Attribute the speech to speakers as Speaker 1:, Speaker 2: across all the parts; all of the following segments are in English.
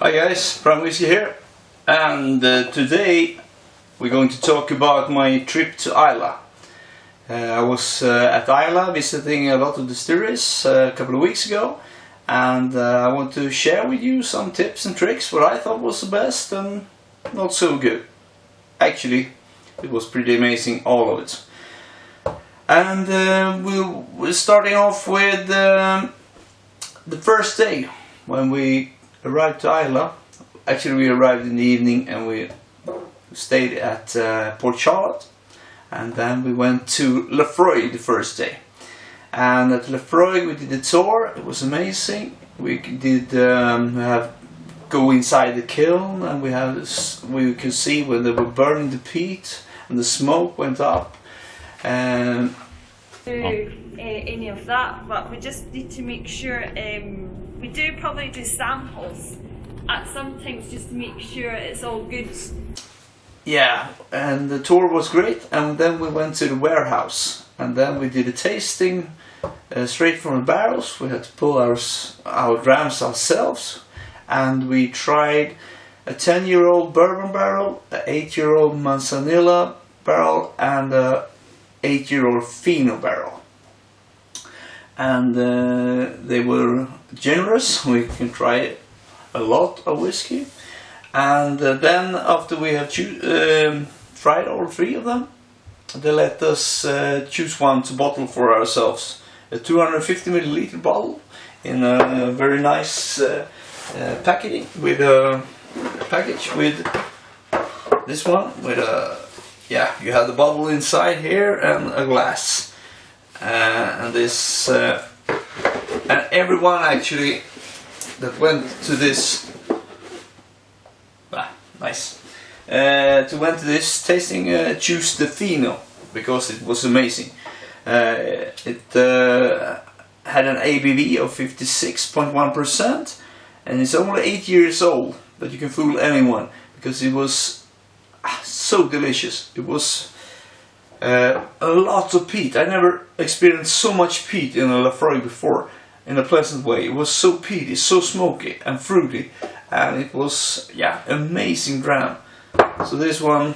Speaker 1: Hi guys, Primewhisky here, and today we're going to talk about my trip to Islay. I was at Islay visiting a lot of distilleries a couple of weeks ago, and I want to share with you some tips and tricks what I thought was the best and not so good. Actually, it was pretty amazing, all of it. And we're starting off with the first day when we arrived to Islay. Actually, we arrived in the evening and we stayed at Port Charlotte, and then we went to Laphroaig the first day. And at Laphroaig we did a tour. It was amazing. We did go inside the kiln, and we could see when they were burning the peat and the smoke went up. And
Speaker 2: do any of that, but we just need to make sure we do probably do samples at sometimes just to make sure it's all good.
Speaker 1: yeah, and the tour was great, and then we went to the warehouse and then we did a tasting straight from the barrels. We had to pull our drams ourselves, and we tried a 10-year-old bourbon barrel, an 8-year-old Manzanilla barrel, and a 8-year-old Fino barrel. And they were generous. We can try a lot of whiskey. And then after we have tried all three of them, they let us choose one to bottle for ourselves. A 250 milliliter bottle in a very nice packaging, with a package with this one with a you have the bottle inside here and a glass, and this and everyone actually that went to this went to this tasting choose the Fino because it was amazing. It had an ABV of 56.1%, and it's only 8 years old, but you can fool anyone because it was so delicious. It was a lot of peat. I never experienced so much peat in a Laphroaig before, in a pleasant way. It was so peaty, so smoky and fruity, and it was amazing dram. So this one,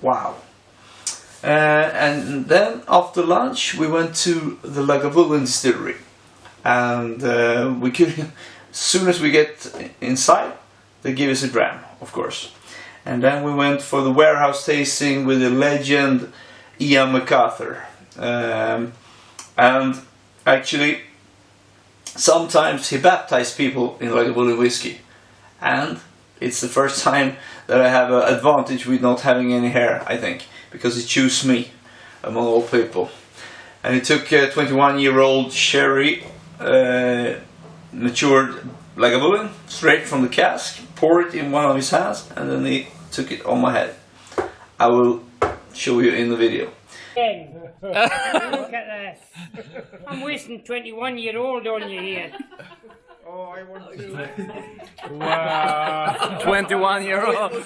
Speaker 1: wow. And then after lunch we went to the Lagavulin distillery, and we could, as soon as we get inside, they give us a dram, of course. And then we went for the warehouse tasting with the legend Ian McArthur. And actually, sometimes he baptized people in Lagavulin whiskey. And it's the first time that I have an advantage with not having any hair, I think, because he chose me among all people. And he took a 21-year-old sherry matured Lagavulin straight from the cask, poured it in one of his hands, and then he took it on my head. I will show you in the video.
Speaker 3: Look at this. I'm wasting 21-year-old on you here. Oh, I want to. Wow.
Speaker 4: 21-year-old.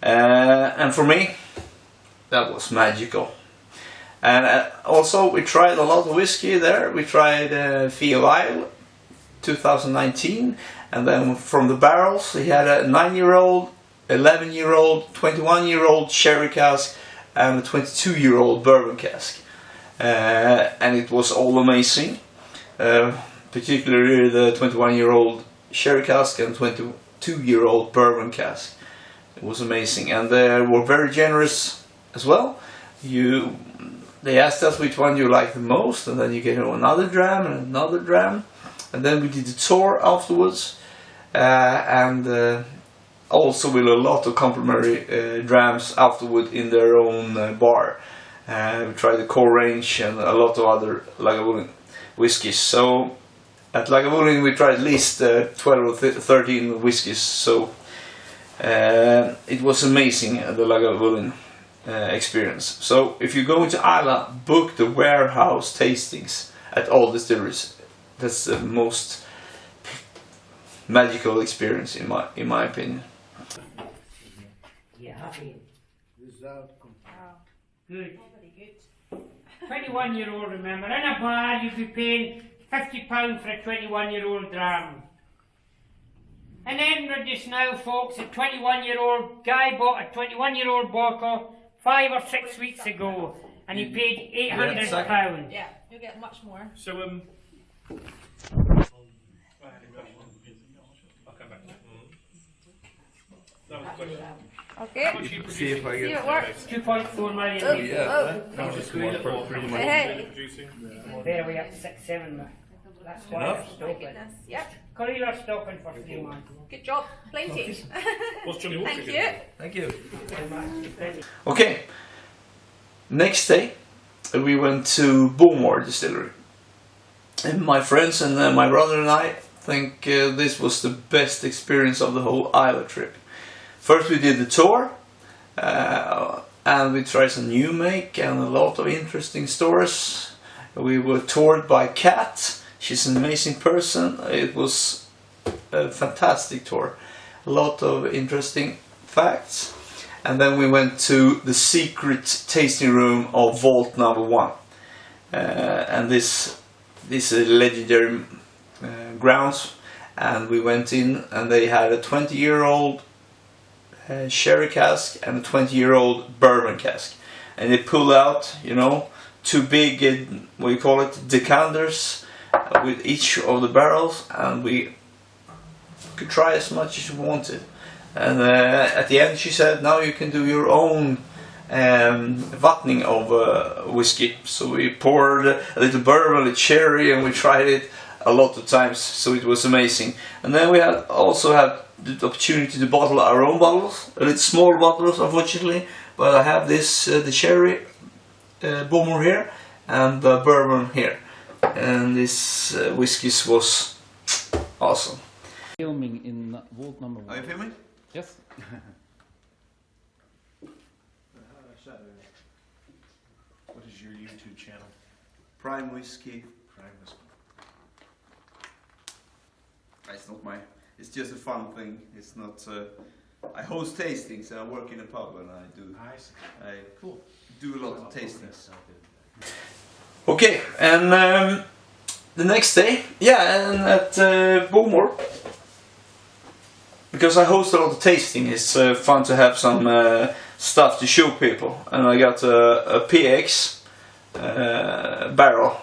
Speaker 1: And for me, that was magical. And also we tried a lot of whiskey there. We tried Fee of Isle 2019, and then from the barrels he had a 9-year-old, 11-year-old, 21-year-old sherry cask, and a 22-year-old bourbon cask, and it was all amazing. Particularly the 21-year-old sherry cask and 22-year-old bourbon cask. It was amazing, and they were very generous as well. They asked us which one you like the most, and then you get another dram and another dram. And then we did the tour afterwards, and also with a lot of complimentary drams afterward in their own bar. We tried the core range and a lot of other Lagavulin whiskies. So at Lagavulin we tried at least 12 or 13 whiskies. So it was amazing, the Lagavulin experience. So if you're going to Islay, book the warehouse tastings at all distilleries. That's the most magical experience in my opinion.
Speaker 3: You happy? Good. 21-year-old, remember. In a bar you'd be paying £50 for a 21-year-old dram. telling you just now, folks, a 21-year-old guy bought a 21-year-old bottle 5 or 6 weeks ago, and he paid £800.
Speaker 5: Yeah, you'll get much more.
Speaker 6: So, I'll come back. That was a question.
Speaker 5: Okay.
Speaker 4: See if I
Speaker 5: See
Speaker 4: get.
Speaker 5: if it works.
Speaker 3: 2.4 million.
Speaker 5: Oh,
Speaker 4: Yeah.
Speaker 5: oh.
Speaker 6: That was just pretty much
Speaker 5: Hey.
Speaker 6: producing.
Speaker 3: There we are, 6, 7. That's why
Speaker 4: Enough?
Speaker 3: they're stopping.
Speaker 5: Goodness. Yep.
Speaker 3: Corridor stopping for 3 months.
Speaker 5: Good job. Plenty.
Speaker 6: What's Johnny Walker
Speaker 5: Thank
Speaker 6: doing?
Speaker 5: you.
Speaker 4: Thank you.
Speaker 1: Okay. Next day, we went to Bowmore distillery. And my friends and my brother and I think this was the best experience of the whole Islay trip. First we did the tour, and we tried some new make and a lot of interesting stores. We were toured by Kat. She's an amazing person. It was a fantastic tour. A lot of interesting facts. And then we went to the secret tasting room of Vault number 1. And this is legendary grounds. And we went in and they had a 20-year-old sherry cask and a 20-year-old bourbon cask. And they pulled out, you know, 2 big, what you call it, decanters with each of the barrels, and we could try as much as you wanted. And at the end she said, now you can do your own vatning of whiskey. So we poured a little bourbon, a little sherry, and we tried it a lot of times, so it was amazing. And then we also had the opportunity to bottle our own bottles, a little small bottles unfortunately, but I have this, the sherry Bowmore here, and the bourbon here. And this whiskies was awesome.
Speaker 7: Filming in vault number 1.
Speaker 1: Are you filming?
Speaker 7: Yes.
Speaker 6: What is your YouTube channel?
Speaker 1: Primewhisky.
Speaker 6: Primewhisky.
Speaker 1: It's not my. It's just a fun thing. It's not. I host tastings. I work in a pub and I do.
Speaker 6: I see.
Speaker 1: I
Speaker 6: Cool.
Speaker 1: do a lot of tastings.
Speaker 6: Okay.
Speaker 1: Okay, and the next day, yeah, and at Bowmore, because I host a lot of tasting, it's fun to have some stuff to show people. And I got a PX barrel,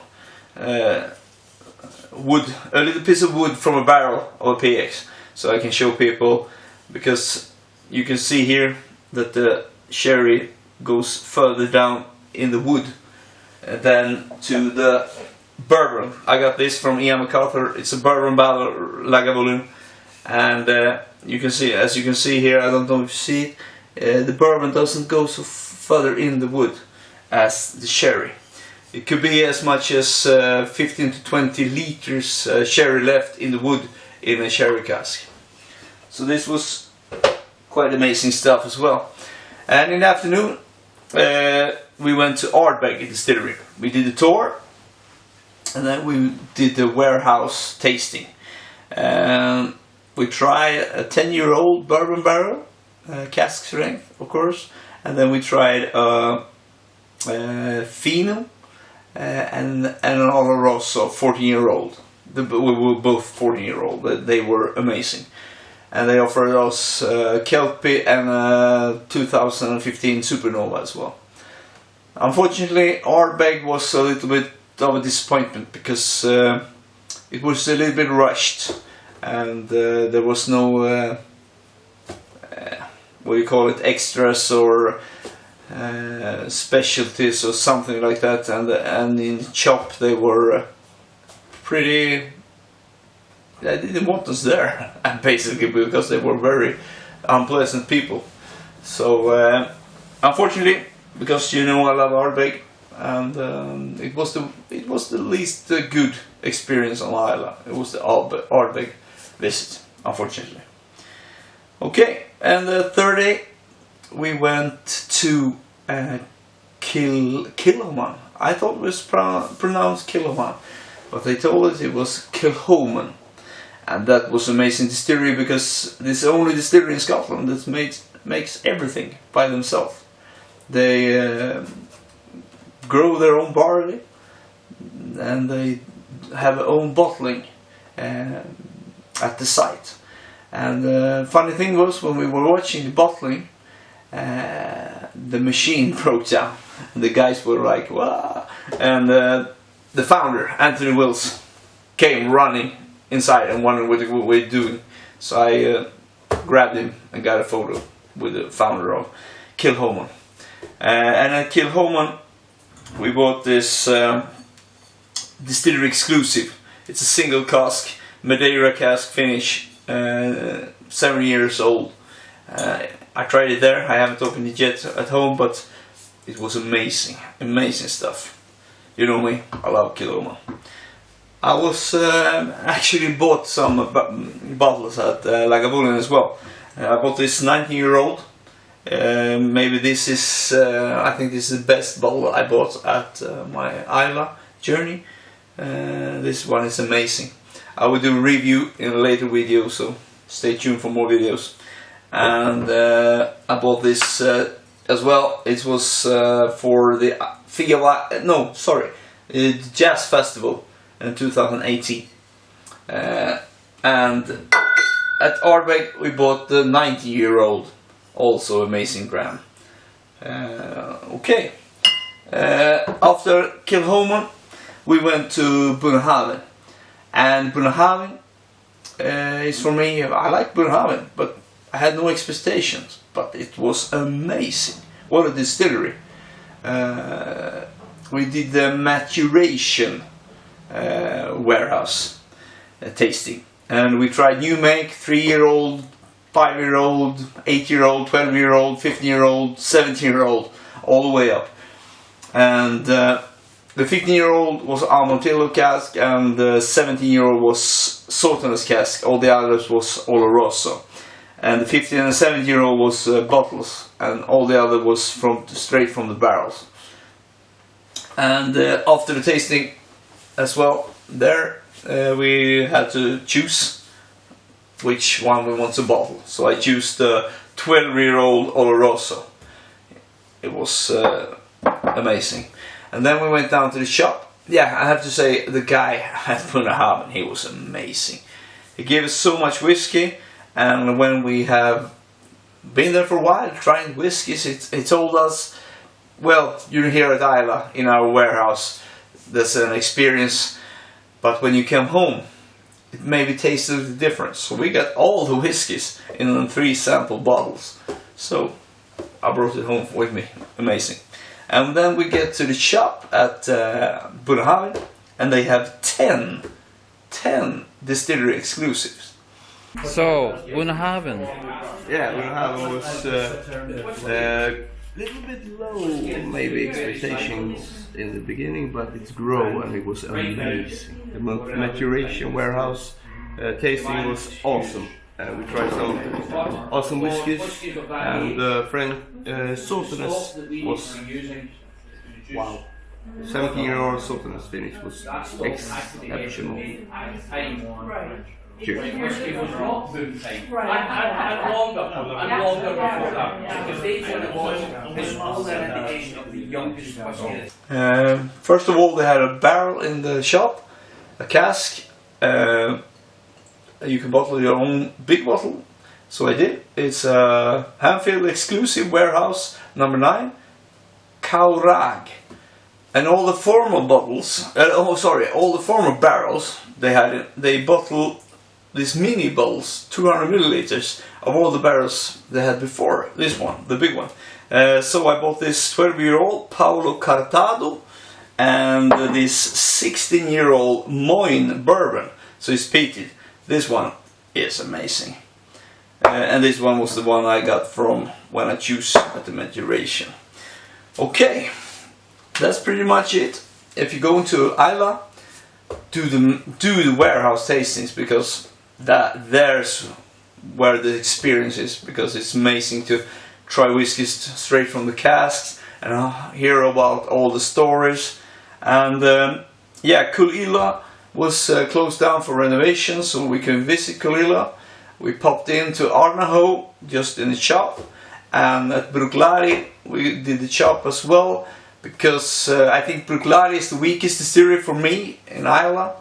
Speaker 1: wood, a little piece of wood from a barrel of a PX, so I can show people, because you can see here that the sherry goes further down in the wood than to the bourbon. I got this from Ian McArthur. It's a bourbon barrel Lagavulin, and you can see, as you can see here, I don't know if you see it, the bourbon doesn't go so further in the wood as the sherry. It could be as much as 15 to 20 liters sherry left in the wood in a sherry cask. So this was quite amazing stuff as well. And in the afternoon we went to Ardbeg distillery. We did the tour, and then we did the warehouse tasting. We tried a 10-year-old bourbon barrel, cask strength of course, and then we tried Fino and an Oloroso 14-year-old. We were both 14-year-old. They were amazing. And they offered us Kelpie and 2015 Supernova as well. Unfortunately, Ardbeg was a little bit of a disappointment, because it was a little bit rushed, and there was no what do you call it, extras or specialties or something like that, and in Chop they were pretty. They didn't want us there, basically, because they were very unpleasant people. So unfortunately, because you know I love Ardbeg, and it was the least good experience on Islay. It was the Ardbeg visit, unfortunately. Okay, and the third day we went to Kilchoman. I thought it was pronounced Kilchoman, but they told us it was Kilchoman. And that was amazing distillery, because this is the only distillery in Scotland that makes everything by themselves. They grow their own barley, and they have their own bottling at the site. And the funny thing was, when we were watching the bottling, the machine broke down. And the guys were like, "Wow!" And the founder, Anthony Wills, came running inside and wondering what we're doing. So I grabbed him and got a photo with the founder of Kilchoman. And at Kilchoman, we bought this distillery exclusive. It's a single cask, Madeira cask finish, 7 years old. I tried it there. I haven't opened it yet at home, but it was amazing, amazing stuff. You know me, I love Kilchoman. I was actually bought some bottles at Lagavulin as well. I bought this 19-year-old. Maybe this is, I think this is the best bottle I bought at my Islay journey. This one is amazing. I will do a review in a later video, so stay tuned for more videos. And I bought this as well. It was for the Jazz Festival in 2018. And at Ardbeg we bought the 90-year-old, also amazing gram. Okay. After Kilchoman we went to Bunnahabhain, and Bunnahabhain is for me, I like Bunnahabhain, but I had no expectations, but it was amazing. What a distillery. We did the maturation warehouse tasting, and we tried new make, 3-year-old, 5-year-old, 8-year-old, 12-year-old, 15-year-old, 17-year-old, all the way up. And the 15-year-old was Almontello cask, and the 17-year-old was Sauternes cask. All the others was Oloroso. And the 15 and 17-year-old was bottles, and all the other was straight from the barrels. And after the tasting as well, there we had to choose which one we want to bottle. So I chose the 12-year-old Oloroso. It was amazing. And then we went down to the shop. Yeah, I have to say, the guy at Bunnahabhain, he was amazing. He gave us so much whiskey, and when we have been there for a while trying whiskies, he told us, well, you're here at Islay in our warehouse, that's an experience, but when you come home it maybe tastes a little different. So we got all the whiskies in 3 sample bottles, so I brought it home with me. Amazing. And then we get to the shop at Bunnahabhain, and they have 10 distillery exclusives.
Speaker 7: So, Bunnahabhain.
Speaker 1: Yeah, Bunnahabhain was a little bit low, maybe expectations in the beginning, but it's grown and it was amazing. The maturation warehouse tasting was awesome. We tried some awesome whiskies, and friend Sauternes was wow. 17-year-old Sauternes finish was exceptional. Cheers.
Speaker 8: And longer before that, because they said it was older at the age of the youngest whiskey.
Speaker 1: First of all, they had a barrel in the shop, a cask. You can bottle your own big bottle, so I did. It's a Hanfield exclusive warehouse number 9, Laphroaig. And all the former bottles, all the former barrels, they bottle these mini bottles, 200 milliliters of all the barrels they had before this one, the big one. So I bought this 12-year-old Paolo Cartado and this 16-year-old Moyne bourbon. So it's peated. This one is amazing. And this one was the one I got from when I choose at the maturation. Okay, that's pretty much it. If you go into Islay, do the warehouse tastings, because there's where the experience is, because it's amazing to try whiskies straight from the casks and hear about all the stories. And yeah, Kilchoman was closed down for renovation, so we can visit Kilchoman. We popped into Ardnahoe just in the shop, and at Bruichladdich we did the shop as well, because I think Bruichladdich is the weakest distillery for me in Islay.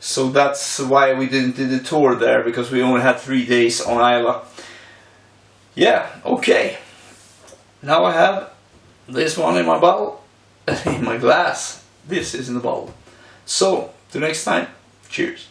Speaker 1: So that's why we didn't do the tour there, because we only had 3 days on Islay. Yeah, okay. Now I have this one in my bottle, in my glass. This is in the bottle. So, till next time, cheers.